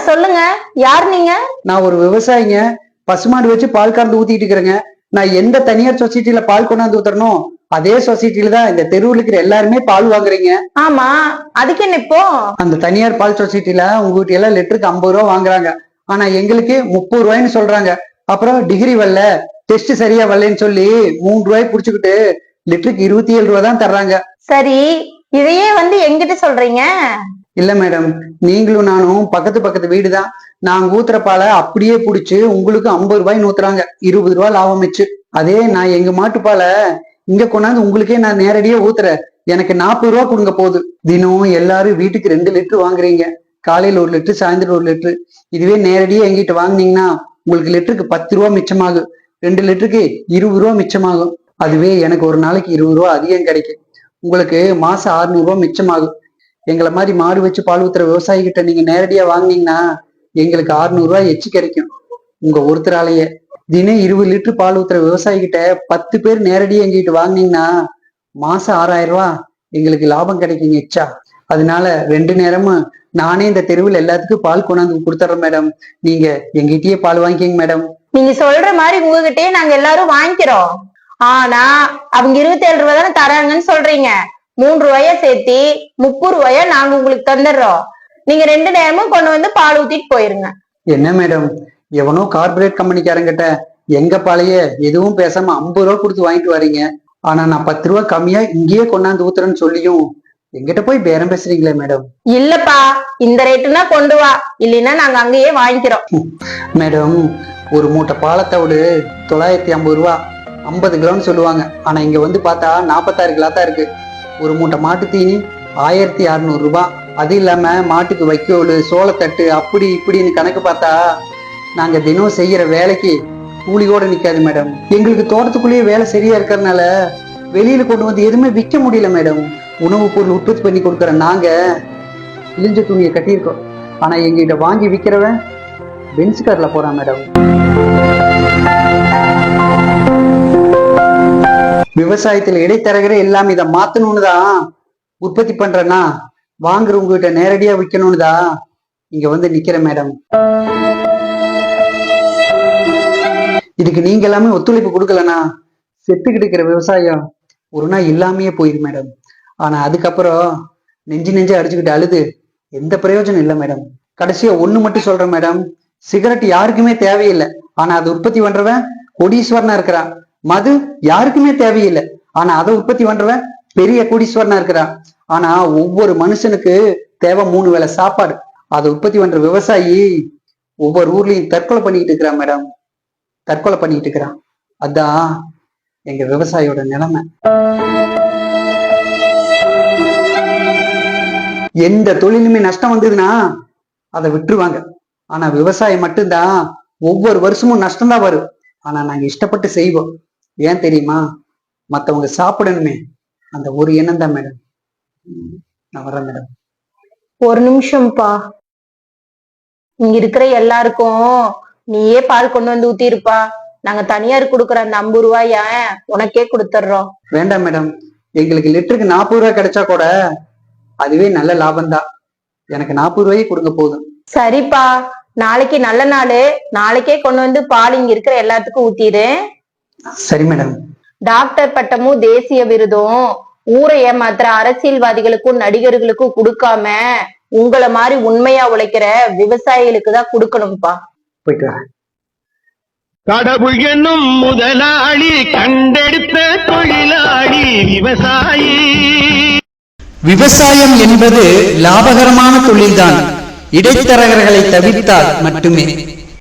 சொல்லுங்க. யார் நீங்க? நான் ஒரு விவசாயிங்க. பசுமாடு வச்சு பால் கறந்து ஊத்திட்டு இருக்கிறேங்க. நான் எந்த தனியார் சொசைட்டில பால் கொண்டாந்து ஊத்துறனோ அதே சொசைட்டில தான் இந்த தெருவில் இருக்கிற எல்லாருமே பால் வாங்குறீங்க. ஆமா, அதுக்கு என்ன இப்போ? அந்த தனியார் பால் சொசைட்டில உங்ககிட்ட எல்லாம் லிட்டருக்கு 50 ரூபா வாங்குறாங்க. ஆனா எங்களுக்கு 30 ரூபாய்ன்னு சொல்றாங்க. அப்புறம் டிகிரி வரல, டெஸ்ட் சரியா வரலன்னு சொல்லி 3 ரூபாய் புடிச்சுக்கிட்டு லிட்டருக்கு 27 ரூபா தான் தர்றாங்க. சரி, இதையே எங்கிட்ட சொல்றீங்க? இல்ல மேடம், நீங்களும் நானும் பக்கத்து பக்கத்து வீடு தான். நாங்க ஊத்துற பாலை அப்படியே புடிச்சு உங்களுக்கு 50 ரூபாய்ன்னு ஊத்துறாங்க. 20 ரூபாய் லாபம் வச்சு. அதே நான் எங்க மாட்டு பாலை இங்க கொண்டாந்து உங்களுக்கே நான் நேரடியா ஊத்துறேன். எனக்கு 40 ரூபா கொடுங்க போகுது. தினம் எல்லாரும் வீட்டுக்கு 2 லிட்டர் வாங்குறீங்க. காலையில 1 லிட்டர், சாயந்தரம் 1 லிட்டர். இதுவே நேரடியா எங்கிட்ட வாங்கினீங்கன்னா உங்களுக்கு லிட்டருக்கு 10 ரூபா மிச்சமாகும். 2 லிட்டருக்கு 20 ரூபா மிச்சமாகும். அதுவே எனக்கு ஒரு நாளைக்கு 20 ரூபா அதிகம் கிடைக்கும். உங்களுக்கு மாசம் 600 ரூபா மிச்சமாகும். எங்களை மாதிரி மாடு வச்சு பால் ஊத்துற விவசாயி கிட்ட நீங்க நேரடியா வாங்கினீங்கன்னா எங்களுக்கு 600 ரூபாய் எச்சு கிடைக்கும். உங்க ஒருத்தராலேயே தினம் 20 லிட்டர் பால் ஊத்துற விவசாயி கிட்ட 10 பேர் நேரடியா எங்கிட்ட வாங்கினீங்கன்னா மாசம் 6000 ரூபாய் எங்களுக்கு லாபம் கிடைக்குங்க எச்சா. அதனால 2 நேரமும் நானே இந்த தெருவில் எல்லாத்துக்கும் பால் கொண்டாந்து கொடுத்துறேன் மேடம். நீங்க எங்கிட்டயே பால் வாங்கிக்கங்க மேடம். நீங்க சொல்ற மாதிரி உங்ககிட்டயே நாங்க எல்லாரும் வாங்கிக்கிறோம். ஆனா அவங்க 27 ரூபாய் தானே தராங்கன்னு சொல்றீங்க. 3 ரூபாயா சேர்த்தி 30 ரூபாயா நாங்க உங்களுக்கு தந்துடுறோம். நீங்க 2 நேரமும் கொண்டு வந்து பால் ஊத்திட்டு போயிருங்க. என்ன மேடம், எவனோ கார்பரேட் கம்பெனிக்காரங்கிட்ட எங்க பாலைய எதுவும் பேசாம 50 ரூபா கொடுத்து வாங்கிட்டு வரீங்க. ஆனா நான் 10 ரூபா கம்மியா இங்கேயே கொண்டாந்து ஊத்துறேன்னு சொல்லியும் எங்கிட்ட போய் பேரம் பேசுறீங்களே மேடம். இல்லப்பா, இந்த ரேட்டுனா கொண்டு வா, இல்லைன்னா நாங்க அங்கேயே வாங்கிக்கிறோம். மேடம், ஒரு மூட்டை பாலத்தோடு 950 ரூபா, 50 கிலோன்னு சொல்லுவாங்க. ஆனா இங்க வந்து பார்த்தா 46 கிலோ தான் இருக்கு. ஒரு மூட்டை மாட்டு தீனி 1600 ரூபாய். அது இல்லாம மாட்டுக்கு வைக்கோல், சோளத்தட்டு, அப்படி இப்படின்னு கணக்கு பார்த்தா நாங்க தினம் செய்யற வேலைக்கு கூலியோட நிக்காது மேடம். எங்களுக்கு தோட்டத்துக்குள்ளேயே வேலை சரியா இருக்கிறதுனால வெளியில கொண்டு வந்து எதுவுமே விற்க முடியல மேடம். உணவுப் பொருள் உற்பத்தி பண்ணி கொடுக்குற நாங்க இழிஞ்ச துணியை கட்டியிருக்கோம். ஆனா எங்கிட்ட வாங்கி விற்கிறவன் பென்ஸ் கார்ல போறான் மேடம். விவசாயத்துல இடைத்தரகரே எல்லாம் இதை மாத்தணும்னு தான் உற்பத்தி பண்றேன்னா வாங்குறவங்க கிட்ட நேரடியா விற்கணும்னு தான் இங்க வந்து நிக்கிற மேடம். இதுக்கு நீங்க எல்லாமே ஒத்துழைப்பு கொடுக்கலனா செத்துக்கிட்டு இருக்கிற விவசாயம் ஒரு நாள் இல்லாமையே போயிரு மேடம். ஆனா அதுக்கப்புறம் நெஞ்சு அடிச்சுக்கிட்டு அழுது எந்த பிரயோஜனம் இல்லை மேடம். கடைசியா ஒண்ணு மட்டும் சொல்றேன் மேடம், சிகரெட் யாருக்குமே தேவையில்லை. ஆனா அதை உற்பத்தி பண்றவன் கோடீஸ்வரனா இருக்கிறான். மது யாருக்குமே தேவையில்லை. ஆனா அதை உற்பத்தி பண்றவன் பெரிய கோடீஸ்வரனா இருக்கிறான். ஆனா ஒவ்வொரு மனுஷனுக்கு தேவை 3 வேளை சாப்பாடு. அதை உற்பத்தி பண்ற விவசாயி ஒவ்வொரு ஊர்லயும் தற்கொலை பண்ணிக்கிட்டு இருக்கிறான் மேடம். தற்கொலை பண்ணிக்கிட்டு இருக்கிறான். அதான் எங்க விவசாயியோட நிலைமை. எந்த தொழிலுமே நஷ்டம் வந்ததுன்னா அதை விட்டுருவாங்க. ஆனா விவசாயம் மட்டும்தான் ஒவ்வொரு வருஷமும் நஷ்டம்தான் வரும். ஆனா நாங்க இஷ்டப்பட்டு செய்வோம். ஏன் தெரியுமா? மத்தவங்க சாப்பிடணுமே, அந்த ஒரு எண்ணம் தான் மேடம். நான் வரேன் மேடம். ஒரு நிமிஷம்ப்பா. இங்க இருக்கிற எல்லாருக்கும் நீயே பால் கொண்டு வந்து ஊத்திருப்பா. நாங்க தனியார் கொடுக்குற அந்த 50 ரூபாய உனக்கே கொடுத்துடுறோம். வேண்டாம் மேடம், எங்களுக்கு லிட்டருக்கு 40 ரூபாய் கிடைச்சா கூட அதுவே நல்ல லாபம் தான். எனக்கு 40 ரூபாயே கொடுங்க போதும். சரிப்பா, நாளைக்கு நல்ல நாள், நாளைக்கே கொண்டு வந்து பால் இங்க இருக்கிற எல்லாத்துக்கும் ஊத்திடு. சரி மேடம். டாக்டர் பட்டமும் தேசிய விருதும் ஊரை ஏமாத்துற அரசியல்வாதிகளுக்கும் நடிகர்களுக்கும் கொடுக்காம உங்களை மாதிரி உண்மையா உழைக்கிற விவசாயிகளுக்கு தான் கொடுக்கணும்பா. போயிட்டு வரேன். கடவுள் என்னும் முதலாளி கண்டெடுத்த தொழிலாளி விவசாயி. விவசாயம் என்பது லாபகரமான தொழில்தான், இடைத்தரகர்களை தவிர்த்தால் மட்டுமே.